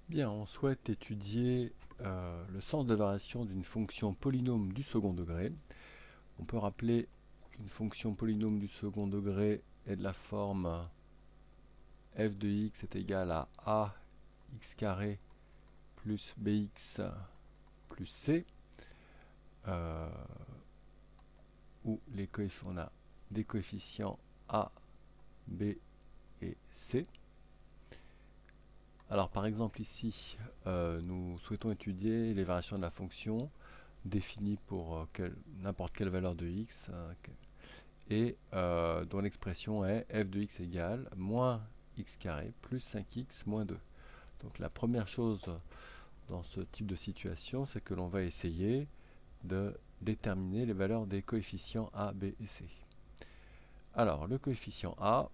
Bien, on souhaite étudier le sens de variation d'une fonction polynôme du second degré. On peut rappeler qu'une fonction polynôme du second degré est de la forme f de x est égal à ax carré plus bx plus c, où on a des coefficients a, b et c. Alors par exemple ici, nous souhaitons étudier les variations de la fonction définie pour n'importe quelle valeur de x et dont l'expression est f de x égale moins x carré plus 5x moins 2. Donc la première chose dans ce type de situation, c'est que l'on va essayer de déterminer les valeurs des coefficients a, b et c. Alors le coefficient a,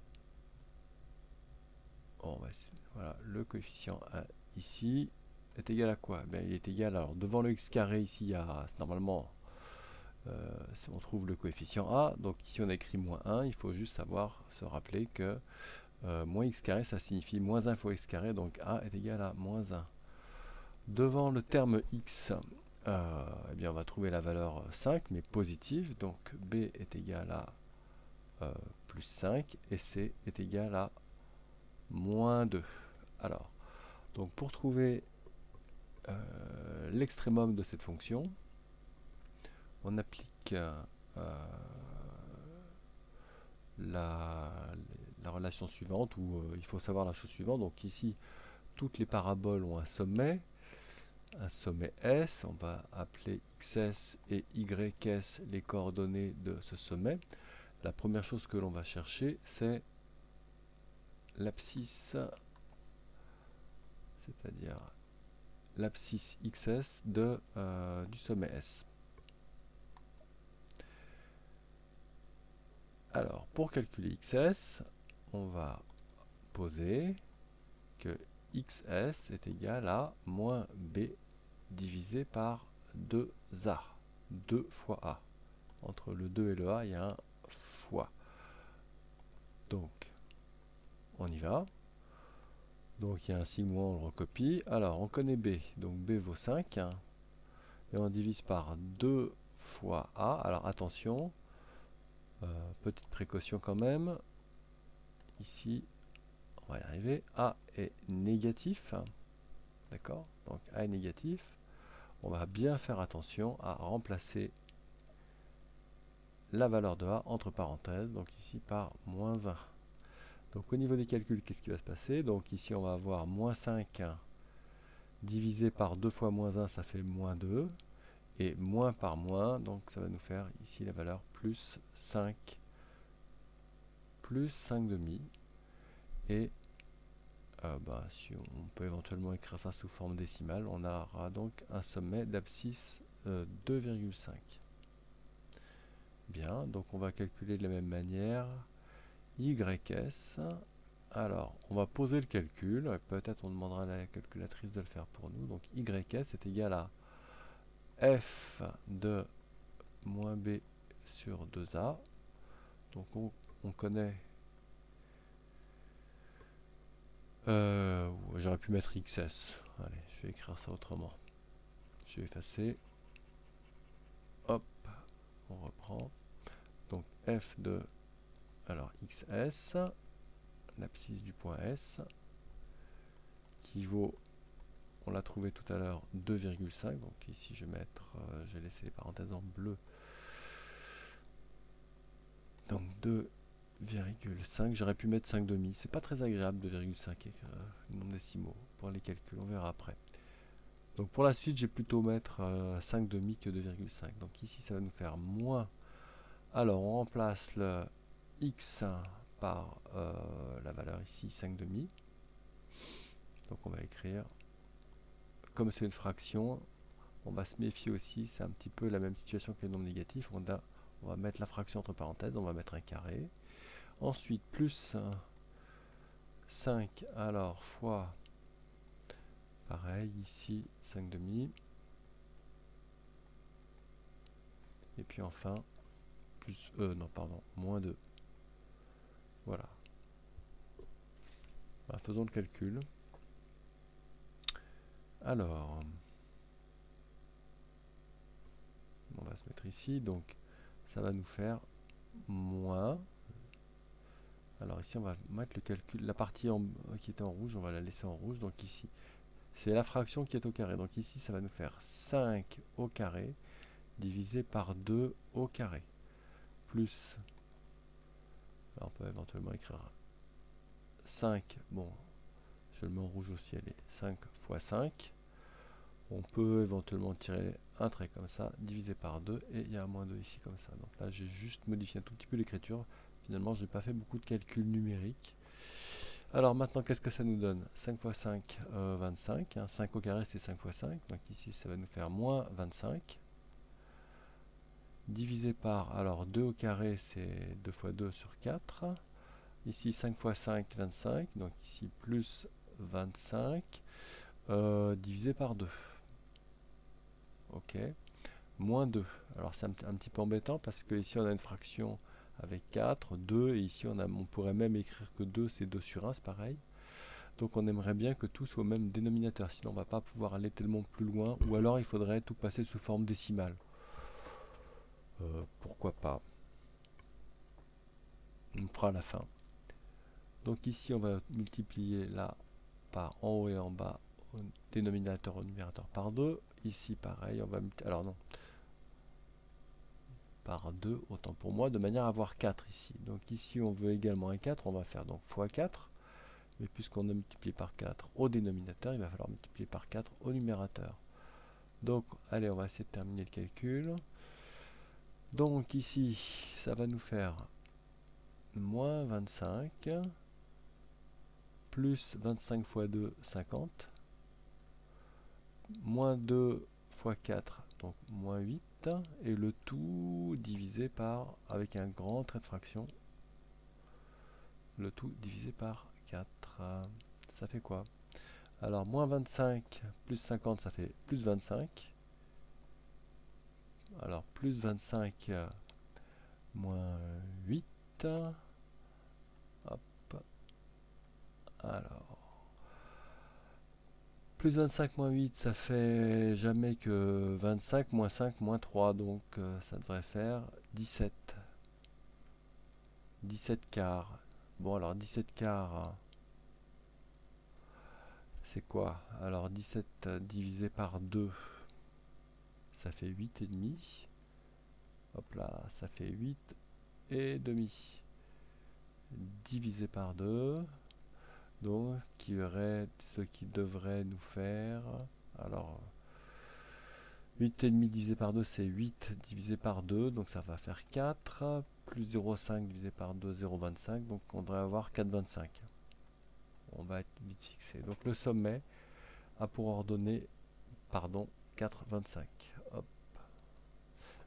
voilà, le coefficient a ici est égal à quoi? Il est égal, alors devant le x carré ici, normalement on trouve le coefficient a, donc ici on a écrit moins 1, il faut juste se rappeler que moins x carré ça signifie moins 1 fois x carré, donc a est égal à moins 1. Devant le terme x, eh bien on va trouver la valeur 5, mais positive, donc b est égal à plus 5 et c est égal à moins 2. Alors, donc pour trouver l'extrémum de cette fonction, on applique la relation suivante, où il faut savoir la chose suivante. Donc ici, toutes les paraboles ont un sommet S, on va appeler XS et YS les coordonnées de ce sommet. La première chose que l'on va chercher, c'est l'abscisse, c'est-à-dire l'abscisse XS du sommet S. Alors, pour calculer XS, on va poser que XS est égal à moins B divisé par 2A. 2 fois A. Entre le 2 et le A, il y a un fois. Donc, on y va. Donc, il y a un signe moins, on le recopie. Alors, on connaît B. Donc, B vaut 5. Et on divise par 2 fois A. Alors, attention. Petite précaution quand même. Ici, on va y arriver. A est négatif. D'accord? Donc, A est négatif. On va bien faire attention à remplacer la valeur de A entre parenthèses, donc ici par moins 1. Donc au niveau des calculs, qu'est-ce qui va se passer? Donc ici on va avoir moins 5 divisé par 2 fois moins 1, ça fait moins 2. Et moins par moins, donc ça va nous faire ici la valeur plus 5 demi. Et si on peut éventuellement écrire ça sous forme décimale, on aura donc un sommet d'abscisse 2,5. Bien, donc on va calculer de la même manière YS. Alors, on va poser le calcul. Peut-être on demandera à la calculatrice de le faire pour nous. Donc, YS est égal à F de moins B sur 2A. Donc, on connaît... j'aurais pu mettre XS. Allez, je vais écrire ça autrement. Je vais effacer. Hop, on reprend. Donc, F de... Alors, XS, l'abscisse du point S, qui vaut... On l'a trouvé tout à l'heure 2,5. Donc ici je vais je vais laisser les parenthèses en bleu. Donc 2,5. J'aurais pu mettre 5 demi. C'est pas très agréable 2,5 nombre décimaux pour les calculs. On verra après. Donc pour la suite, j'ai plutôt mettre 5 demi que 2,5. Donc ici ça va nous faire moins. Alors on remplace le x par la valeur ici 5 demi. Donc on va écrire, comme c'est une fraction, on va se méfier aussi, c'est un petit peu la même situation que les nombres négatifs. On va mettre la fraction entre parenthèses, on va mettre un carré. Ensuite, plus 5, alors fois, pareil, ici 5 demi. Et puis enfin, plus, non, pardon, moins 2. Voilà. Faisons le calcul. Alors, on va se mettre ici, donc ça va nous faire moins. Alors ici on va mettre le calcul, la partie qui était en rouge, on va la laisser en rouge, donc ici c'est la fraction qui est au carré, donc ici ça va nous faire 5 au carré divisé par 2 au carré, plus, alors on peut éventuellement écrire 5, bon je le mets en rouge aussi, allez, 5 fois 5, on peut éventuellement tirer un trait comme ça, divisé par 2, et il y a un moins 2 ici comme ça, donc là j'ai juste modifié un tout petit peu l'écriture, finalement j'ai pas fait beaucoup de calculs numériques. Alors maintenant, qu'est-ce que ça nous donne? 5 fois 5, 25. Hein, 5 au carré, c'est 5 fois 5. Donc ici, ça va nous faire moins 25. Divisé par, alors 2 au carré, c'est 2 fois 2 sur 4. Ici, 5 fois 5, 25. Donc ici, plus 25. Divisé par 2. Ok. Moins 2. Alors c'est un petit peu embêtant parce que ici, on a une fraction avec 4, 2. Et ici, on pourrait même écrire que 2, c'est 2 sur 1, c'est pareil. Donc on aimerait bien que tout soit au même dénominateur, sinon on ne va pas pouvoir aller tellement plus loin, ou alors il faudrait tout passer sous forme décimale. Pourquoi pas? On fera à la fin. Donc ici on va multiplier là par en haut et en bas, au dénominateur au numérateur par 2. Ici pareil, on va multiplier, alors non, par 2, autant pour moi, de manière à avoir 4 ici. Donc ici on veut également un 4, on va faire donc fois 4. Mais puisqu'on a multiplié par 4 au dénominateur, il va falloir multiplier par 4 au numérateur. Donc, allez, on va essayer de terminer le calcul. Donc ici, ça va nous faire moins 25, plus 25 fois 2, 50, moins 2 fois 4, donc moins 8, et le tout divisé par, avec un grand trait de fraction, le tout divisé par 4. Ça fait quoi? Alors, moins 25 plus 50, ça fait plus 25. Alors, plus 25 moins 8. Hop. Alors, plus 25 moins 8, ça fait jamais que 25 moins 5 moins 3. Donc, ça devrait faire 17. 17 quarts. Bon, alors 17 quarts, c'est quoi? Alors, 17 divisé par 2, ça fait 8 et demi. Hop là, ça fait 8 et demi. Divisé par 2. Donc, ce qui devrait nous faire... Alors, 8 et demi divisé par 2, c'est 8 divisé par 2, donc ça va faire 4, plus 0,5 divisé par 2, 0,25, donc on devrait avoir 4,25. On va être vite fixé. Donc le sommet a pour ordonnée, pardon, 4,25. Hop.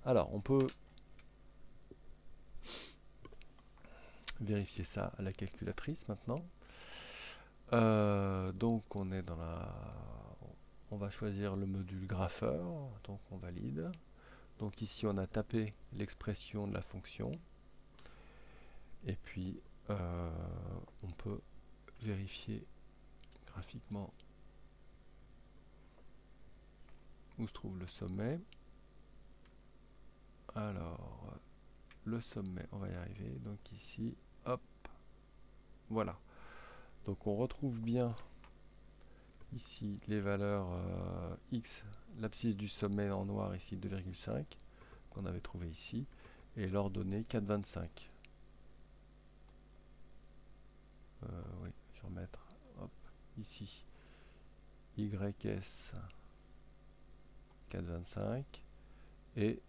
Alors, on peut vérifier ça à la calculatrice maintenant. Donc on est dans la... On va choisir le module grapheur, donc on valide. Donc ici on a tapé l'expression de la fonction. Et puis on peut vérifier graphiquement où se trouve le sommet. Alors le sommet, on va y arriver. Donc ici, hop, voilà. Donc on retrouve bien ici les valeurs x, l'abscisse du sommet en noir ici 2,5 qu'on avait trouvé ici, et l'ordonnée 4,25. Oui, je vais remettre hop, ici YS 4,25 et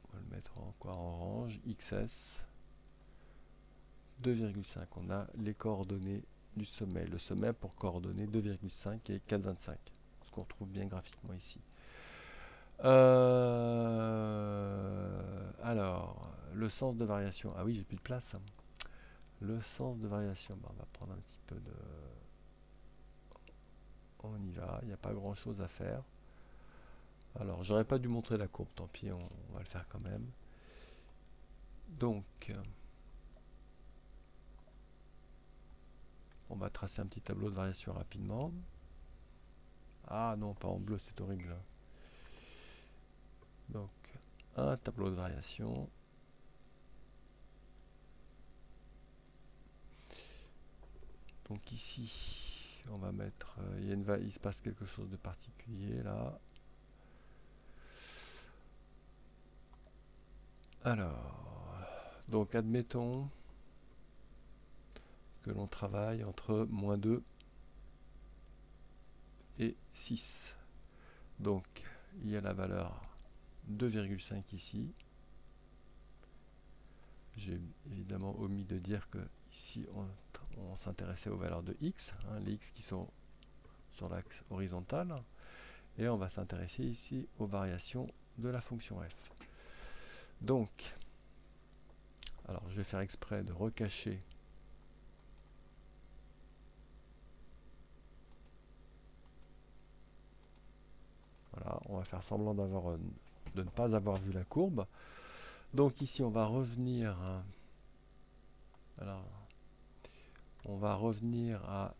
on va le mettre encore en orange, XS 2,5. On a les coordonnées du sommet. Le sommet pour coordonnées 2,5 et 4,25. Ce qu'on retrouve bien graphiquement ici. Alors, le sens de variation. Ah oui, j'ai plus de place. Le sens de variation. Bon, on va prendre un petit peu de... On y va. Il n'y a pas grand chose à faire. Alors, j'aurais pas dû montrer la courbe. Tant pis, on va le faire quand même. Donc... on va tracer un petit tableau de variation rapidement. Ah non, pas en bleu, c'est horrible. Donc, un tableau de variation. Donc ici, on va mettre, il se passe quelque chose de particulier là. Alors, donc admettons que l'on travaille entre -2 et 6. Donc, il y a la valeur 2,5 ici. J'ai évidemment omis de dire que ici on s'intéressait aux valeurs de x, hein, les x qui sont sur l'axe horizontal, et on va s'intéresser ici aux variations de la fonction f. Donc, alors je vais faire exprès de recacher voilà, on va faire semblant de ne pas avoir vu la courbe. Donc ici on va revenir alors on va revenir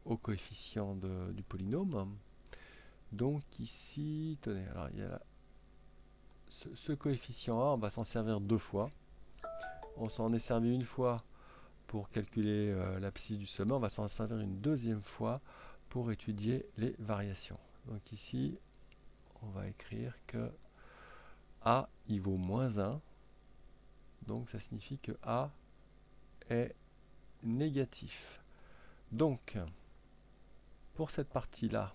au coefficient du polynôme. Donc ici, tenez, alors il y a ce coefficient A, on va s'en servir deux fois. On s'en est servi une fois pour calculer l'abscisse du sommet, on va s'en servir une deuxième fois pour étudier les variations. Donc ici, on va écrire que A il vaut -1, donc ça signifie que A est négatif. Donc, pour cette partie-là,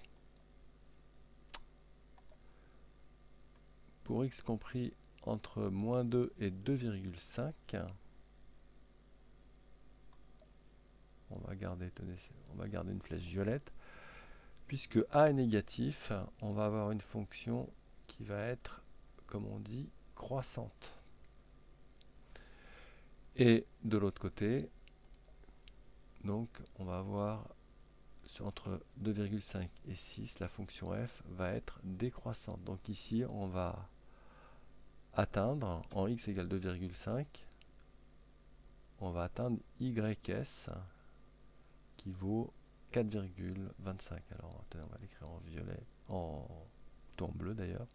pour x compris entre -2 et 2,5, on va garder une flèche violette. Puisque a est négatif, on va avoir une fonction qui va être, comme on dit, croissante. Et de l'autre côté, donc on va avoir entre 2,5 et 6, la fonction f va être décroissante. Donc ici, on va atteindre, en x égale 2,5, on va atteindre ys qui vaut 4,25. Alors, on va l'écrire en violet, en bleu d'ailleurs,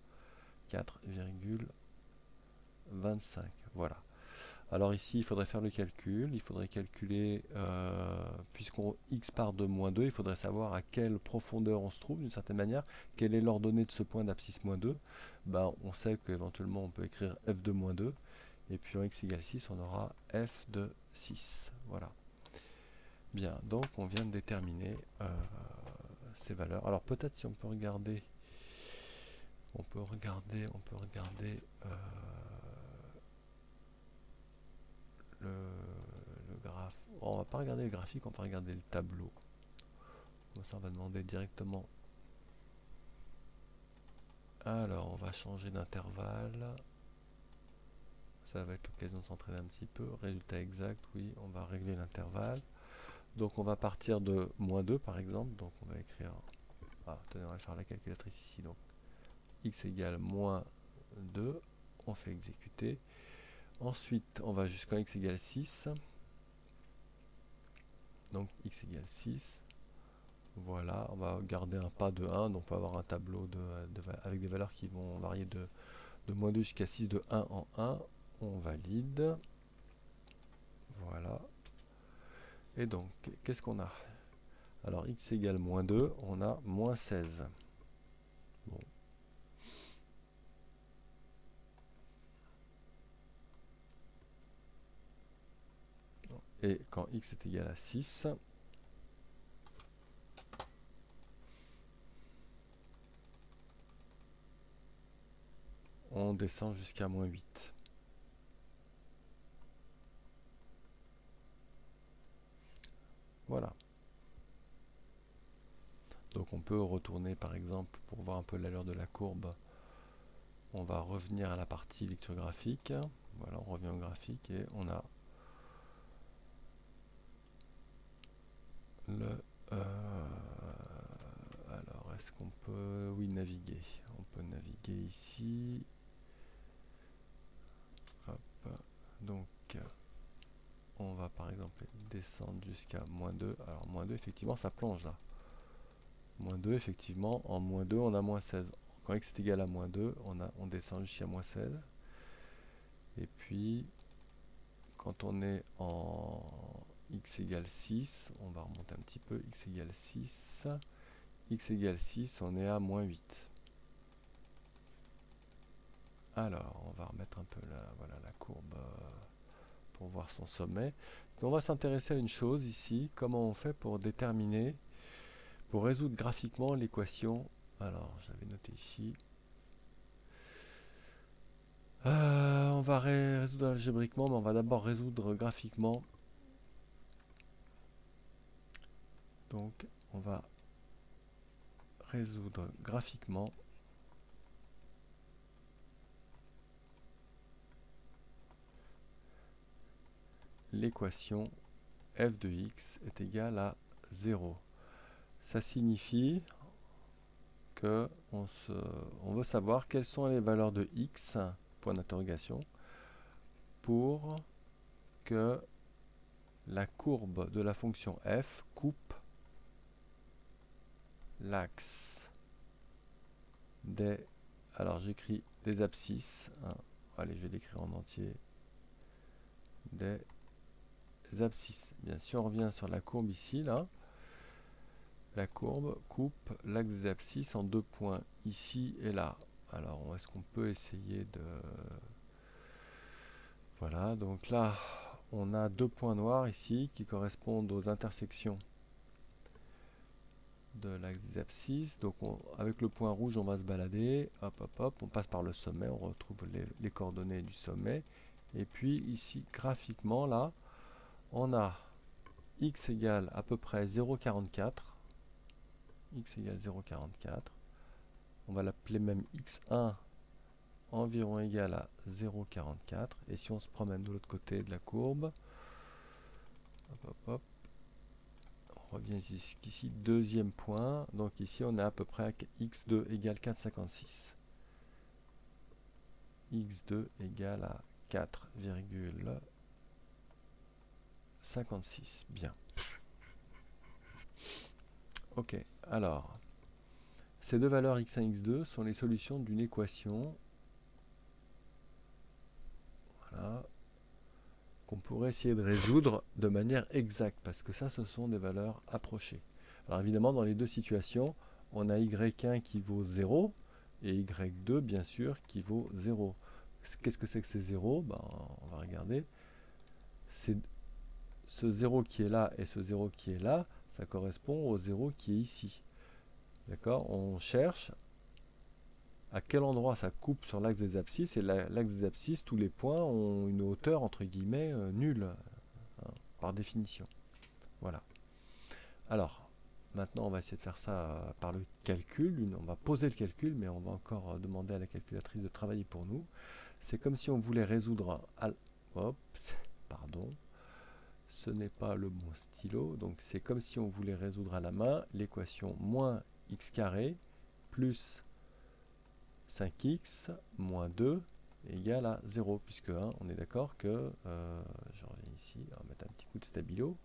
4,25. Voilà. Alors ici, il faudrait faire le calcul. Il faudrait calculer, puisqu'on x part de -2, il faudrait savoir à quelle profondeur on se trouve, d'une certaine manière. Quelle est l'ordonnée de ce point d'abscisse -2? Ben, on sait qu'éventuellement, on peut écrire f de -2. Et puis en x égale 6, on aura f de 6. Voilà. Bien, donc on vient de déterminer ces valeurs. Alors peut-être si on peut regarder, le graphe. On va pas regarder le graphique, on va regarder le tableau. Comme ça, on va demander directement. Alors, on va changer d'intervalle. Ça va être l'occasion de s'entraîner un petit peu. Résultat exact, oui, on va régler l'intervalle. Donc, on va partir de -2 par exemple. Donc, on va écrire. Ah, tenez, on va faire la calculatrice ici. Donc, x égale -2. On fait exécuter. Ensuite, on va jusqu'à x égale 6. Donc, x égale 6. Voilà, on va garder un pas de 1, donc on va avoir un tableau avec des valeurs qui vont varier de -2 jusqu'à 6, de 1 en 1. On valide. Voilà. Et donc, qu'est-ce qu'on a? Alors, x égale -2, on a -16. Bon. Et quand x est égal à 6, on descend jusqu'à -8. Voilà. Donc on peut retourner par exemple pour voir un peu l'allure de la courbe. On va revenir à la partie lecture graphique. Voilà, on revient au graphique et on a le... alors, est-ce qu'on peut... Oui, naviguer. On peut naviguer ici. Hop. Donc, on va par exemple descendre jusqu'à moins 2. Alors moins 2, effectivement, ça plonge là. Moins 2, effectivement, en moins 2, on a moins 16. Quand x est égal à moins 2, on descend jusqu'à moins 16. Et puis, quand on est en x égale 6, on va remonter un petit peu, x égale 6. X égale 6, on est à moins 8. Alors, on va remettre un peu voilà, la courbe pour voir son sommet. Donc, on va s'intéresser à une chose ici, comment on fait pour déterminer, pour résoudre graphiquement l'équation. Alors, je l'avais noté ici. On va résoudre algébriquement, mais on va d'abord résoudre graphiquement. Donc, on va résoudre graphiquement l'équation f de x est égal à 0. Ça signifie que on veut savoir quelles sont les valeurs de x, point d'interrogation, pour que la courbe de la fonction f coupe l'axe des... Alors j'écris des abscisses. Hein. Allez, je vais l'écrire en entier. Des abscisses. Bien, si on revient sur la courbe ici, là, la courbe coupe l'axe des abscisses en deux points, ici et là. Alors, est-ce qu'on peut essayer de... Voilà, donc là, on a deux points noirs ici qui correspondent aux intersections de l'axe des abscisses. Donc, avec le point rouge, on va se balader. Hop, hop, hop, on passe par le sommet, on retrouve les coordonnées du sommet. Et puis, ici, graphiquement, là, on a x égale à peu près 0,44. X égale 0,44. On va l'appeler même x1 environ égal à 0,44. Et si on se promène de l'autre côté de la courbe, hop, hop, hop, on revient ici, deuxième point. Donc ici, on est à peu près à x2 égale 4,56. x2 égale à 4,56. Bien. Ok, alors, ces deux valeurs x1 et x2 sont les solutions d'une équation voilà, qu'on pourrait essayer de résoudre de manière exacte, parce que ça, ce sont des valeurs approchées. Alors évidemment, dans les deux situations, on a y1 qui vaut 0, et y2, bien sûr, qui vaut 0. Qu'est-ce que c'est que ces 0 ? Ben, on va regarder. C'est ce 0 qui est là et ce 0 qui est là, ça correspond au 0 qui est ici. D'accord ? On cherche à quel endroit ça coupe sur l'axe des abscisses, et l'axe des abscisses, tous les points ont une hauteur entre guillemets nulle, hein, par définition. Voilà. Alors, maintenant on va essayer de faire ça par le calcul. On va poser le calcul, mais on va encore demander à la calculatrice de travailler pour nous. C'est comme si on voulait résoudre... Hop, pardon. Ce n'est pas le bon stylo. Donc c'est comme si on voulait résoudre à la main l'équation moins x carré plus 5x moins 2 égale à 0, puisque hein, on est d'accord que, je reviens ici, on va mettre un petit coup de stabilo,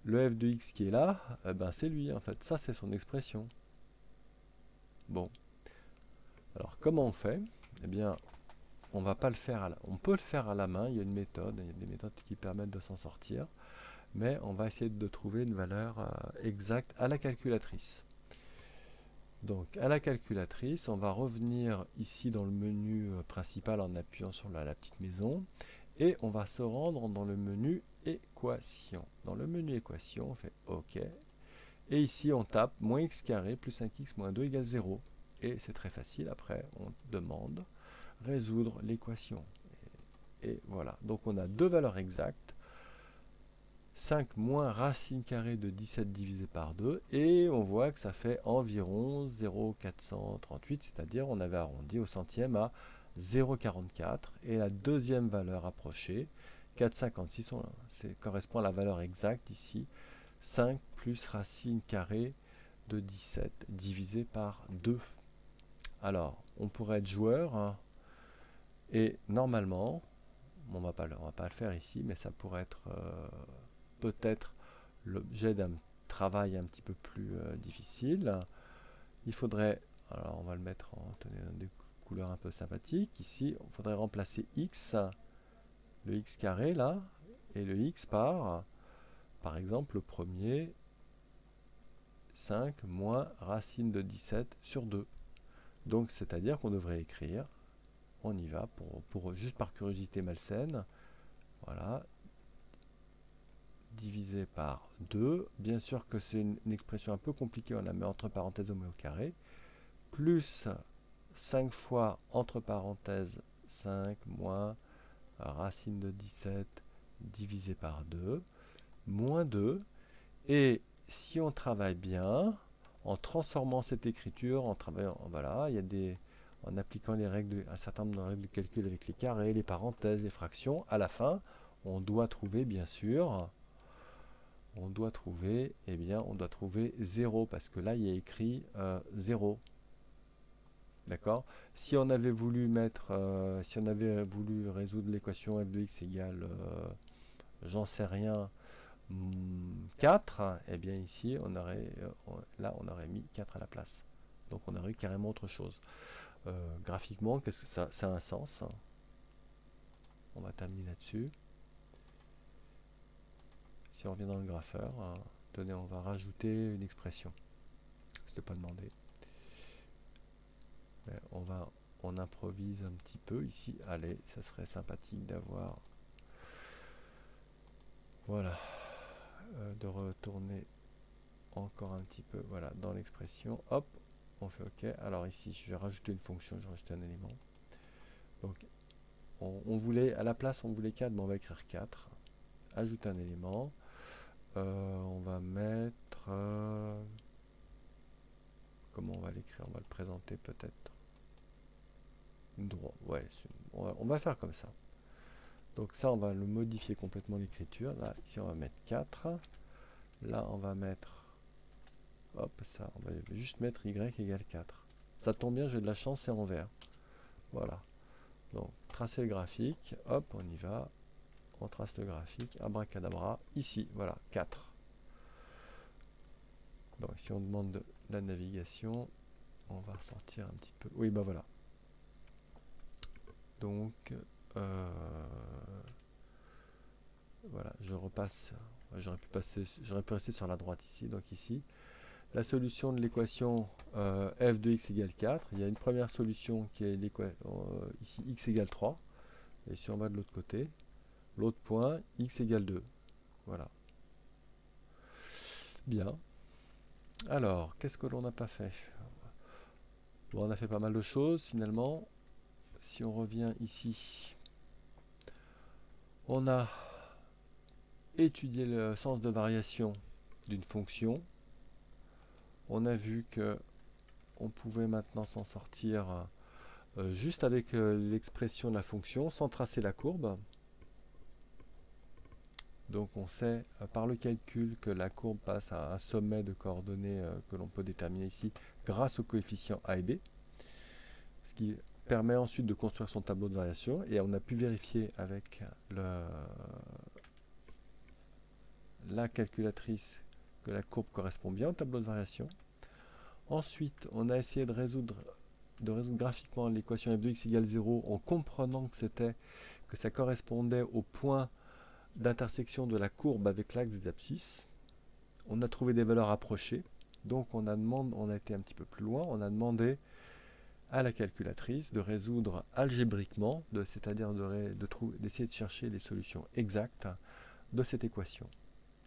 le f de x qui est là, ben c'est lui en fait, ça c'est son expression. Bon, alors comment on fait? Eh bien, on va pas le faire, on peut le faire à la main, il y a une méthode, il y a des méthodes qui permettent de s'en sortir, mais on va essayer de trouver une valeur exacte à la calculatrice. Donc à la calculatrice, on va revenir ici dans le menu principal en appuyant sur la petite maison et on va se rendre dans le menu équation. Dans le menu équation, on fait OK et ici on tape moins x carré plus 5x moins 2 égale 0 et c'est très facile. Après on demande résoudre l'équation et voilà. Donc on a deux valeurs exactes. 5 moins racine carrée de 17 divisé par 2 et on voit que ça fait environ 0,438, c'est-à-dire on avait arrondi au centième à 0,44 et la deuxième valeur approchée 4,56 correspond à la valeur exacte ici, 5 plus racine carrée de 17 divisé par 2. Alors on pourrait être joueur hein, et normalement on va pas le faire ici, mais ça pourrait être peut-être l'objet d'un travail un petit peu plus difficile. Il faudrait, alors on va le mettre en des couleurs un peu sympathiques. Ici, il faudrait remplacer x, le x carré là, et le x par exemple, le premier, 5 moins racine de 17 sur 2. Donc, c'est-à-dire qu'on devrait écrire, on y va, juste par curiosité malsaine, voilà, divisé par 2. Bien sûr que c'est une expression un peu compliquée, on la met entre parenthèses au carré, plus 5 fois entre parenthèses 5 moins racine de 17 divisé par 2, moins 2. Et si on travaille bien, en transformant cette écriture, en travaillant, voilà, il y a en appliquant les règles, un certain nombre de règles de calcul avec les carrés, les parenthèses, les fractions, à la fin, on doit trouver, bien sûr, on doit trouver 0, parce que là, il y a écrit 0. D'accord. Si on avait voulu résoudre l'équation f de x égale, j'en sais rien, 4, et bien ici, là, on aurait mis 4 à la place. Donc, on aurait eu carrément autre chose. Graphiquement, qu'est-ce que ça a un sens? On va terminer là-dessus. Si on revient dans le grapheur, tenez, on va rajouter une expression. C'était pas demandé. Mais on improvise un petit peu ici. Allez, ça serait sympathique d'avoir, voilà, de retourner encore un petit peu, voilà, dans l'expression. Hop, on fait OK. Alors ici, je vais rajouter une fonction, je vais rajouter un élément. Donc, on voulait, à la place, on voulait 4, mais on va écrire 4. Ajouter un élément. On va mettre... comment on va l'écrire? On va le présenter peut-être. Droit, ouais, on va faire comme ça. Donc ça, on va le modifier complètement l'écriture. Là, ici, on va mettre 4. Là, on va mettre... Hop, ça, on va juste mettre y égale 4. Ça tombe bien, j'ai de la chance, c'est en vert. Voilà. Donc, tracer le graphique. Hop, on y va. On trace le graphique. Abracadabra. Ici, voilà, 4. Donc, si on demande de la navigation, on va ressortir un petit peu. Oui, bah voilà. Donc, voilà, je repasse. J'aurais pu rester sur la droite ici. Donc ici, la solution de l'équation f de x égale 4. Il y a une première solution qui est ici x égale 3. Et si on va de l'autre côté, l'autre point, x égale 2. Voilà. Bien. Alors, qu'est-ce que l'on n'a pas fait? Bon, on a fait pas mal de choses finalement. Si on revient ici, on a étudié le sens de variation d'une fonction. On a vu que on pouvait maintenant s'en sortir juste avec l'expression de la fonction sans tracer la courbe. Donc on sait par le calcul que la courbe passe à un sommet de coordonnées que l'on peut déterminer ici grâce aux coefficients a et b, ce qui permet ensuite de construire son tableau de variation, et on a pu vérifier avec la calculatrice que la courbe correspond bien au tableau de variation. Ensuite, on a essayé de résoudre graphiquement l'équation f de x égale 0 en comprenant que ça correspondait au point d'intersection de la courbe avec l'axe des abscisses. On a trouvé des valeurs approchées, donc on a été un petit peu plus loin, on a demandé à la calculatrice de résoudre algébriquement, c'est-à-dire d'essayer de chercher les solutions exactes de cette équation.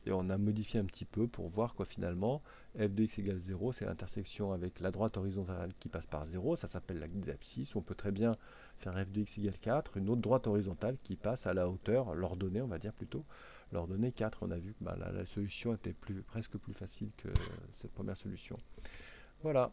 Et on a modifié un petit peu pour voir quoi finalement, f de x égale 0, c'est l'intersection avec la droite horizontale qui passe par 0, ça s'appelle l'axe des abscisses. On peut très bien faire f de x égale 4, une autre droite horizontale qui passe à la hauteur, l'ordonnée on va dire plutôt, l'ordonnée 4, on a vu que la solution était presque plus facile que cette première solution. Voilà.